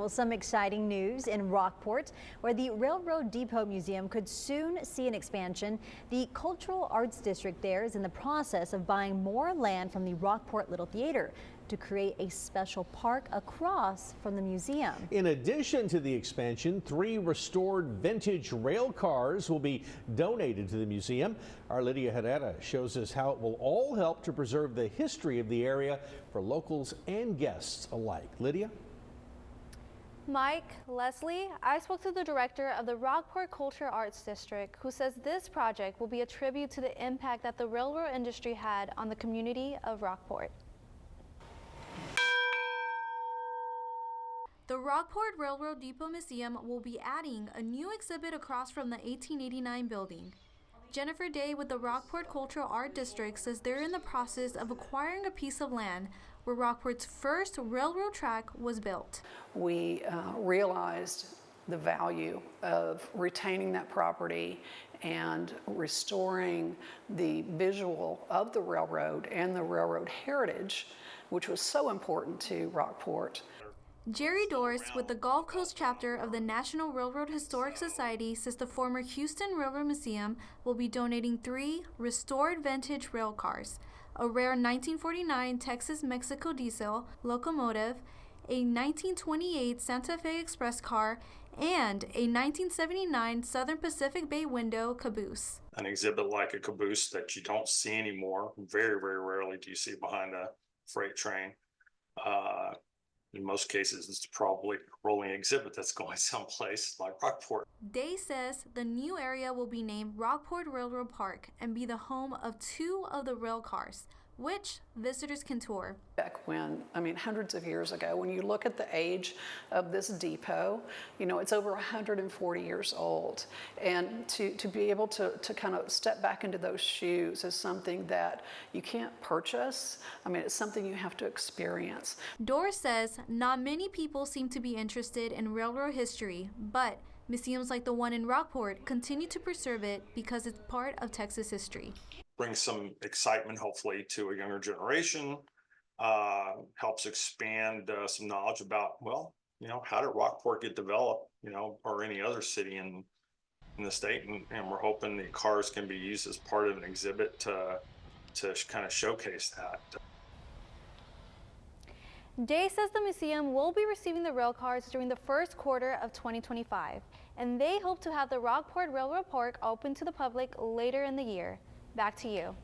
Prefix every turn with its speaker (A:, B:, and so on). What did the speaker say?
A: Well, some exciting news in Rockport, where the Railroad Depot Museum could soon see an expansion. The Cultural Arts District there is in the process of buying more land from the Rockport Little Theater to create a special park across from the museum.
B: In addition to the expansion, 3 restored vintage rail cars will be donated to the museum. Our Lydia Herrera shows us how it will all help to preserve the history of the area for locals and guests alike. Lydia?
C: Mike, Leslie, I spoke to the director of the Rockport Cultural Arts District, who says this project will be a tribute to the impact that the railroad industry had on the community of Rockport. The Rockport Railroad Depot Museum will be adding a new exhibit across from the 1889 building. Jennifer Day with the Rockport Cultural Art District says they're in the process of acquiring a piece of land where Rockport's first railroad track was built.
D: We realized the value of retaining that property and restoring the visual of the railroad and the railroad heritage, which was so important to Rockport.
C: Jerry Doris with the Gulf Coast chapter of the National Railroad Historic Society says the former Houston Railroad Museum will be donating 3 restored vintage rail cars, a rare 1949 Texas-Mexico diesel locomotive, a 1928 Santa Fe Express car, and a 1979 Southern Pacific Bay window caboose.
E: An exhibit like a caboose that you don't see anymore. Very, very rarely do you see behind a freight train. In most cases, it's probably a rolling exhibit that's going someplace like Rockport.
C: Day says the new area will be named Rockport Railroad Park and be the home of 2 of the rail cars, which visitors can tour.
D: Back when, hundreds of years ago, when you look at the age of this depot, it's over 140 years old. And to be able to kind of step back into those shoes is something that you can't purchase. It's something you have to experience.
C: Doris says not many people seem to be interested in railroad history, but museums like the one in Rockport continue to preserve it because it's part of Texas history.
E: Brings some excitement, hopefully, to a younger generation, helps expand some knowledge about, how did Rockport get developed, or any other city in the state. And we're hoping the cars can be used as part of an exhibit to kind of showcase that.
C: Day says the museum will be receiving the rail cars during the first quarter of 2025, and they hope to have the Rockport Railroad Park open to the public later in the year. Back to you.